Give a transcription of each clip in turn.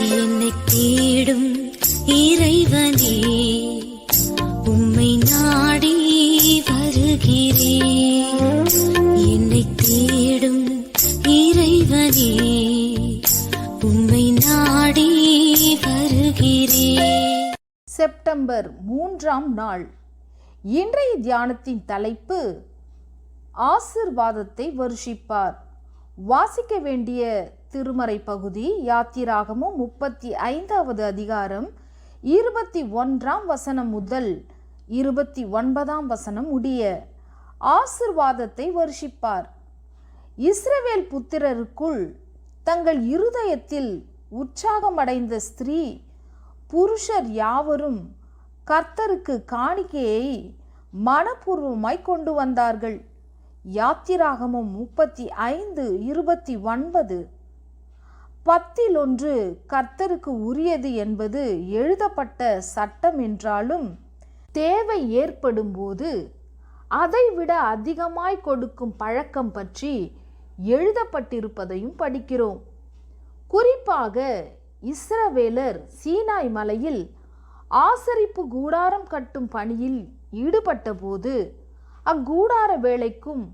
என்னை தேடும் இறைவனே, உம்மை நாடி வருகிறேன். என்னை தேடும் இறைவனே, உம்மை நாடி வருகிறேன். செப்டம்பர் 3ஆம் நாள். இன்றைய தியானத்தின் தலைப்பு ஆசீர்வாதத்தை வருஷிப்பார். வாசிக்க வேண்டிய திருமறை பகுதி யாத்திராகமும் 35வது அதிகாரம் 21ஆம் வசனம் முதல் 29ஆம் வசனம் முடிய. ஆசீர்வாதத்தை வருஷிப்பார். இஸ்ரவேல் புத்திரருக்குள் தங்கள் இருதயத்தில் உற்சாகமடைந்த ஸ்திரீ புருஷர் யாவரும் கர்த்தருக்கு காணிக்கையை மனப்பூர்வமாய் கொண்டு வந்தார்கள். யாத்திராகமும் 35:29. 10 கர்த்தருக்கு உரியது என்பது எழுதப்பட்ட சட்டம் என்றாலும், தேவை ஏற்படும் போது அதைவிட அதிகமாய் கொடுக்கும் பழக்கம் பற்றி எழுதப்பட்டிருப்பதையும் படிக்கிறோம். குறிப்பாக இஸ்ரவேலர் சீனாய் மலையில் ஆசரிப்பு கூடாரம் கட்டும் பணியில் ஈடுபட்ட போது அக்கூடார வேலைக்கும்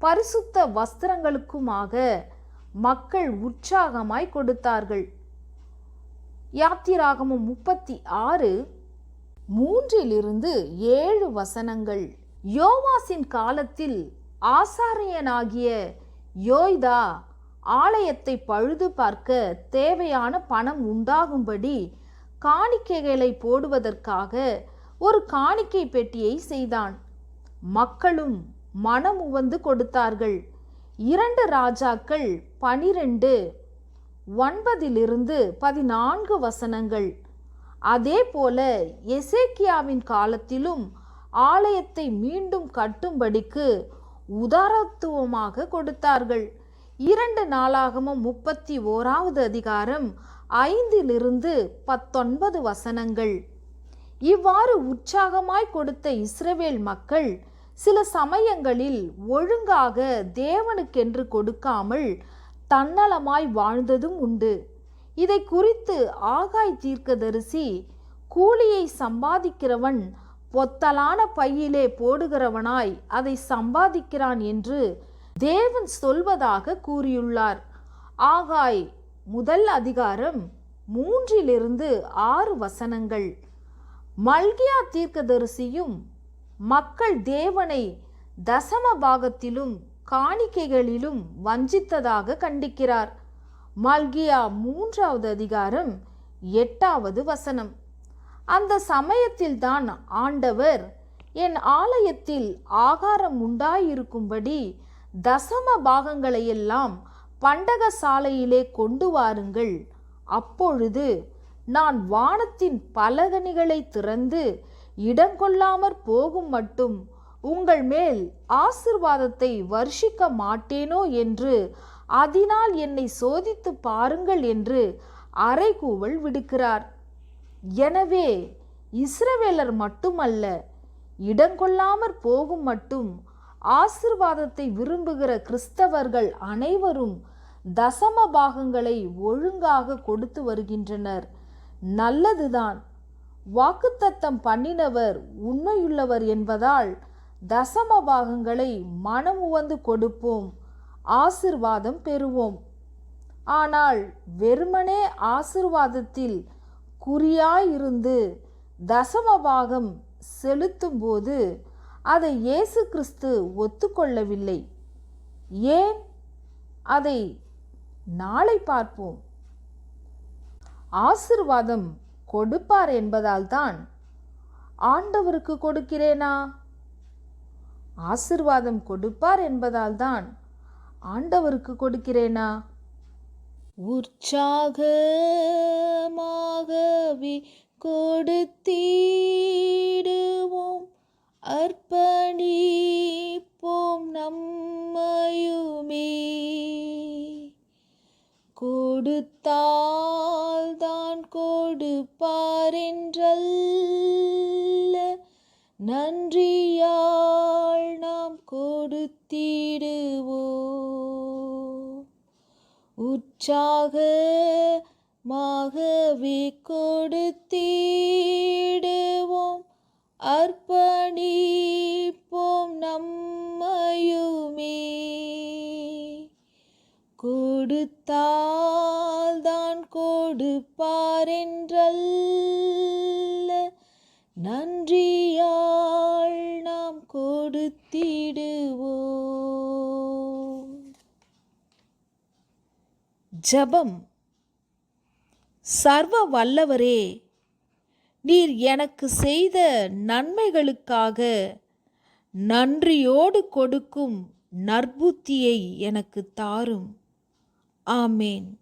பரிசுத்த வஸ்திரங்களுக்குமாக மக்கள் உற்சாகமாய் கொடுத்தார்கள். யாத்திராகமும் 36:3-7 வசனங்கள். யோவாசின் காலத்தில் ஆசாரியனாகிய யோய்தா ஆலயத்தை பழுது பார்க்க தேவையான பணம் உண்டாகும்படி காணிக்கைகளை போடுவதற்காக ஒரு காணிக்கை பெட்டியை செய்தான். மக்களும் மனமுவந்து கொடுத்தார்கள். 2 ராஜாக்கள் 12:9-14 வசனங்கள். அதே போல எசேக்கியாவின் காலத்திலும் ஆலயத்தை மீண்டும் கட்டும்படிக்கு உதாரத்துவமாக கொடுத்தார்கள். 2 நாளாகமும் 31வது அதிகாரம் 5-19 வசனங்கள். இவ்வாறு உற்சாகமாய் கொடுத்த இஸ்ரவேல் மக்கள் சில சமயங்களில் ஒழுங்காக தேவனுக்கென்று கொடுக்காமல் தன்னலமாய் வாழ்ந்ததும் உண்டு. இதை குறித்து ஆகாய் தீர்க்கதரிசி, கூலியை சம்பாதிக்கிறவன் பொத்தலான பையிலே போடுகிறவனாய் அதை சம்பாதிக்கிறான் என்று தேவன் சொல்வதாக கூறியுள்ளார். ஆகாய் 1 அதிகாரம் 3-6 வசனங்கள். மல்கியா தீர்க்கதரிசியும் மக்கள் தேவனை தசம பாகத்திலும் காணிக்கைகளிலும் வஞ்சித்ததாக கண்டிக்கிறார். மல்கியா 3வது அதிகாரம் 8வது வசனம். அந்த சமயத்தில்தான் ஆண்டவர், என் ஆலயத்தில் ஆகாரம் உண்டாயிருக்கும்படி தசம பாகங்களையெல்லாம் பண்டக சாலையிலே கொண்டு வாருங்கள், அப்பொழுது நான் வானத்தின் பலகணிகளை திறந்து இடங்கொள்ளாமற் போகும் மட்டும் உங்கள் மேல் ஆசீர்வாதத்தை வருஷிக்க மாட்டேனோ என்று அதனால் என்னை சோதித்து பாருங்கள் என்று அறைகூவல் விடுக்கிறார். எனவே இஸ்ரவேலர் மட்டுமல்ல, இடங்கொள்ளாமற் போகும் மட்டும் ஆசீர்வாதத்தை விரும்புகிற கிறிஸ்தவர்கள் அனைவரும் தசம பாகங்களை ஒழுங்காக கொடுத்து வருகின்றனர். நல்லதுதான். வாக்குத்தத்தம் பண்ணினவர் உண்மையுள்ளவர் என்பதால் தசம பாகங்களை மனமுவந்து கொடுப்போம், ஆசீர்வாதம் பெறுவோம். ஆனால் வெறுமனே ஆசீர்வாதத்தில் குறியாயிருந்து தசம பாகம் செலுத்தும் போது அதை இயேசு கிறிஸ்து ஒத்துக்கொள்ளவில்லை. ஏன்? அதை நாளை பார்ப்போம். ஆசீர்வாதம் கொடுப்பார் என்பதால் தான் ஆண்டவருக்கு கொடுக்கிறேனா? ஆசீர்வாதம் கொடுப்பார் என்பதால் தான் ஆண்டவருக்கு கொடுக்கிறேனா? உற்சாகமாகவே கொடுத்திடுவோம், அர்ப்பணிப்போம் நம்மையுமே. கொடுத்தால் தான் கொடுப்பார் என்றல்ல, நன்றியால் நாம் கொடுத்திடுவோம். உற்சாகமாகவே மாகவே கொடுத்திடுவோம், அர்ப்பணிப்போம் நம்மையுமே. கொடுத்தால்தான் கொடுப்பாரென்றல்ல, நன்றியால் நாம் கொடுத்திடுவோம். ஜெபம். சர்வ வல்லவரே, நீர் எனக்கு செய்த நன்மைகளுக்காக நன்றியோடு கொடுக்கும் நற்புத்தியை எனக்கு தாரும். ஆமேன்.